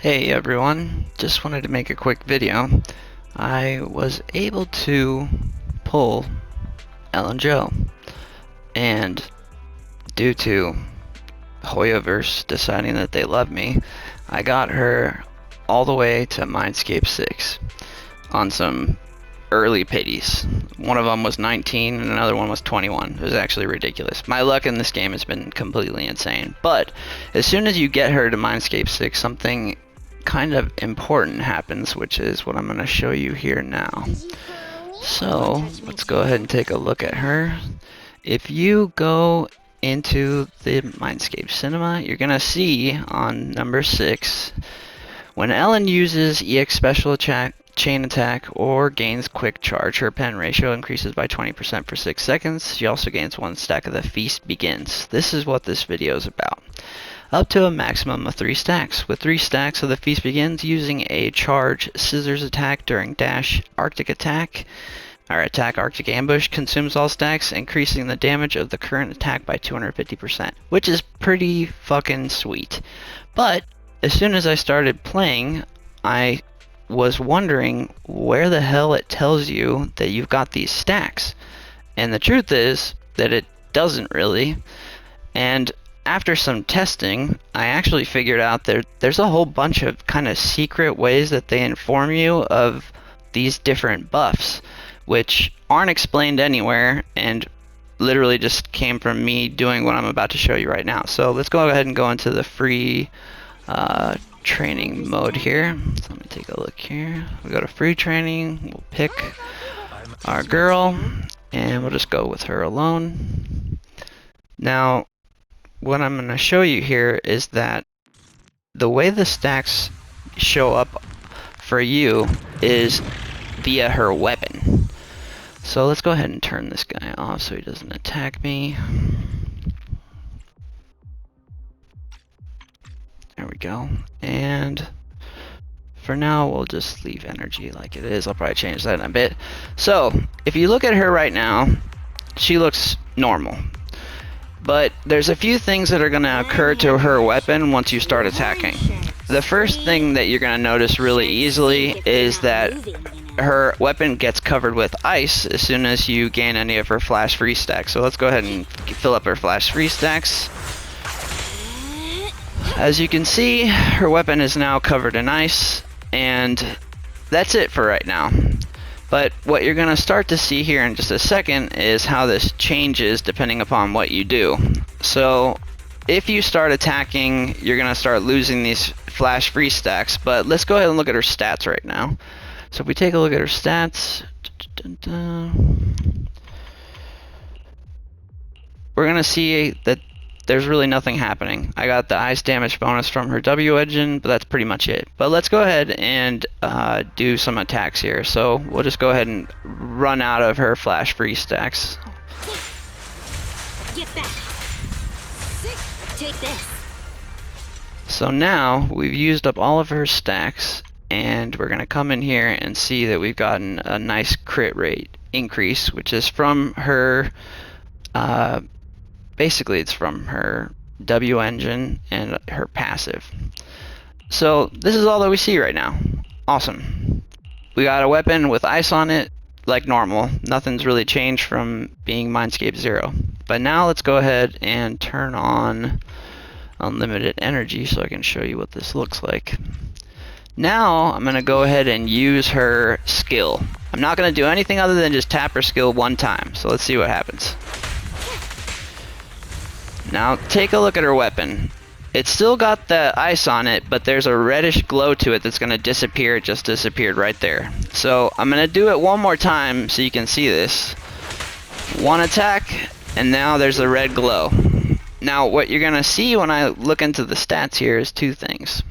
Hey everyone, just wanted to make a quick video. I was able to pull Ellen Joe, and due to Hoyoverse deciding that they love me, I got her all the way to Mindscape 6 on some early pities. One of them was 19 and another one was 21. It was actually ridiculous. My luck in this game has been completely insane. But as soon as you get her to Mindscape 6, something kind of important happens, which is what I'm going to show you here now. So let's go ahead and take a look at her. If you go into the Mindscape Cinema, you're going to see on number 6, when Ellen uses EX Special Chain Attack or gains Quick Charge, her pen ratio increases by 20% for 6 seconds. She also gains 1 stack of the Feast Begins. This is what this video is about. Up to a maximum of 3 stacks. With 3 stacks of the Feast Begins, using a Charge Scissors attack during Dash Arctic Attack, or Attack Arctic Ambush, consumes all stacks, increasing the damage of the current attack by 250%, which is pretty fucking sweet. But as soon as I started playing, I was wondering where the hell it tells you that you've got these stacks. And the truth is that it doesn't really. And after some testing, I actually figured out there's a whole bunch of kind of secret ways that they inform you of these different buffs, which aren't explained anywhere and literally just came from me doing what I'm about to show you right now. So let's go ahead and go into the free training mode here. So let me take a look here. We go to free training, we'll pick our girl, and we'll just go with her alone. Now, what I'm going to show you here is that the way the stacks show up for you is via her weapon. So let's go ahead and turn this guy off so he doesn't attack me. There we go. And for now, we'll just leave energy like it is. I'll probably change that in a bit. So if you look at her right now, she looks normal. But there's a few things that are going to occur to her weapon once you start attacking. The first thing that you're going to notice really easily is that her weapon gets covered with ice as soon as you gain any of her flash free stacks. So let's go ahead and fill up her flash free stacks. As you can see, her weapon is now covered in ice, and that's it for right now. But what you're going to start to see here in just a second is how this changes depending upon what you do. So if you start attacking, you're going to start losing these flash free stacks, but let's go ahead and look at her stats right now. So if we take a look at her stats, we're going to see that there's really nothing happening. I got the ice damage bonus from her W engine, but that's pretty much it. But let's go ahead and do some attacks here. So we'll just go ahead and run out of her flash free stacks. Get back. Take this. So now we've used up all of her stacks, and we're going to come in here and see that we've gotten a nice crit rate increase, which is from her basically it's from her W engine and her passive. So this is all that we see right now. Awesome. We got a weapon with ice on it like normal. Nothing's really changed from being Mindscape 0. But now let's go ahead and turn on unlimited energy so I can show you what this looks like. Now I'm going to go ahead and use her skill. I'm not going to do anything other than just tap her skill one time. So let's see what happens. Now take a look at her weapon. It's still got the ice on it, but there's a reddish glow to it that's going to disappear. It just disappeared right there. So I'm going to do it one more time so you can see this. One attack, and now there's a red glow. Now what you're going to see when I look into the stats here is two things.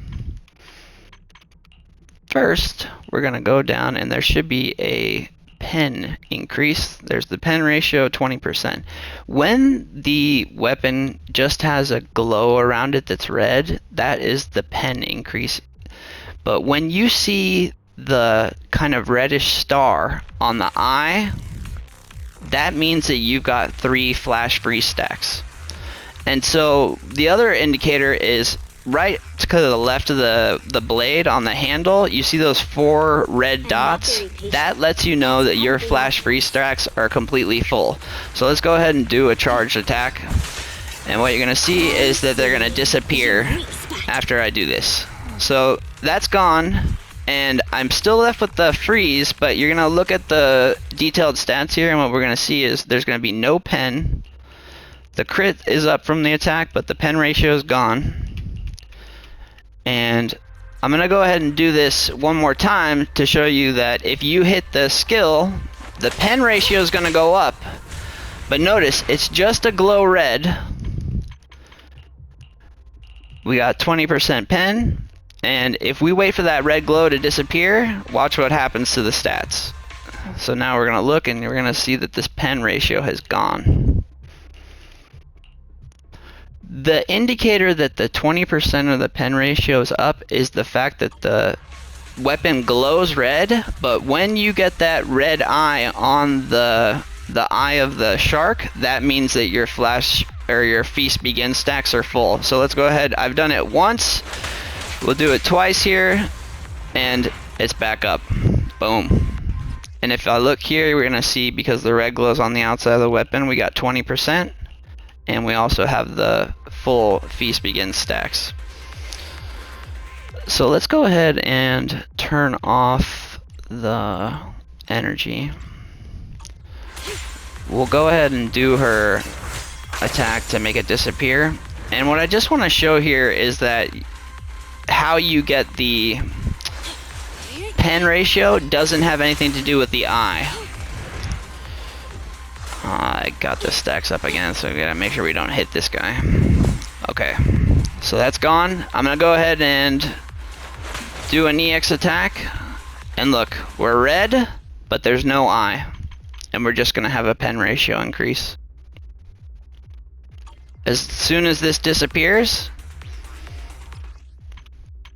First, we're going to go down and there should be a pen increase. There's the pen ratio, 20%. When the weapon just has a glow around it that's red, that is the pen increase. But when you see the kind of reddish star on the eye, that means that you've got 3 flash free stacks. And so the other indicator is right to the left of the blade on the handle, you see those 4 red dots? That lets you know that your flash freeze stacks are completely full. So let's go ahead and do a charged attack. And what you're going to see is that they're going to disappear after I do this. So that's gone, and I'm still left with the freeze, but you're going to look at the detailed stats here, and what we're going to see is there's going to be no pen. The crit is up from the attack, but the pen ratio is gone. And I'm going to go ahead and do this one more time to show you that if you hit the skill, the pen ratio is going to go up. But notice, it's just a glow red. We got 20% pen, and if we wait for that red glow to disappear, watch what happens to the stats. So now we're going to look, and we're going to see that this pen ratio has gone. The indicator that the 20% of the pen ratio is up is the fact that the weapon glows red, but when you get that red eye on the eye of the shark, that means that your flash or your feast begin stacks are full. So let's go ahead. I've done it once. We'll do it twice here, and it's back up. Boom. And if I look here, we're gonna see, because the red glows on the outside of the weapon, we got 20%, and we also have the full feast begin stacks. So let's go ahead and turn off the energy. We'll go ahead and do her attack to make it disappear. And what I just want to show here is that how you get the pen ratio doesn't have anything to do with the eye. I got the stacks up again, so we gotta make sure we don't hit this guy. Okay, so that's gone. I'm gonna go ahead and do an EX attack, and look, we're red, but there's no eye, and we're just gonna have a pen ratio increase. As soon as this disappears,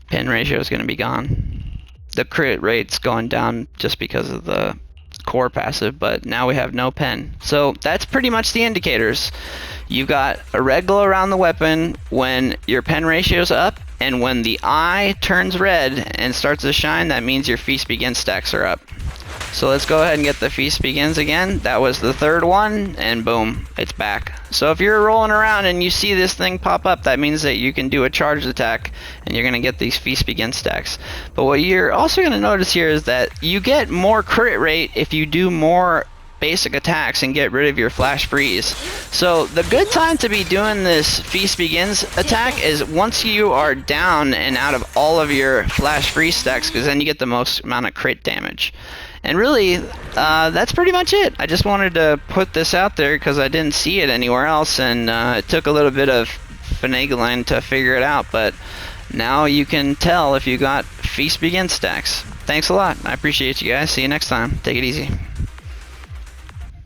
pen ratio is gonna be gone. The crit rate's going down just because of the core passive, but now we have no pen. So that's pretty much the indicators. You've got a red glow around the weapon when your pen ratio's up, and when the eye turns red and starts to shine, that means your feast begin stacks are up. So let's go ahead and get the feast begins again. That was the third one, and boom, it's back. So if you're rolling around and you see this thing pop up, that means that you can do a charged attack and you're gonna get these feast begin stacks. But what you're also gonna notice here is that you get more crit rate if you do more basic attacks and get rid of your flash freeze. So the good time to be doing this feast begins attack is once you are down and out of all of your flash freeze stacks, because then you get the most amount of crit damage. And really, that's pretty much it. I just wanted to put this out there because I didn't see it anywhere else, and it took a little bit of finagling to figure it out, but now you can tell if you got feast begin stacks. Thanks a lot. I appreciate you guys. See you next time. Take it easy.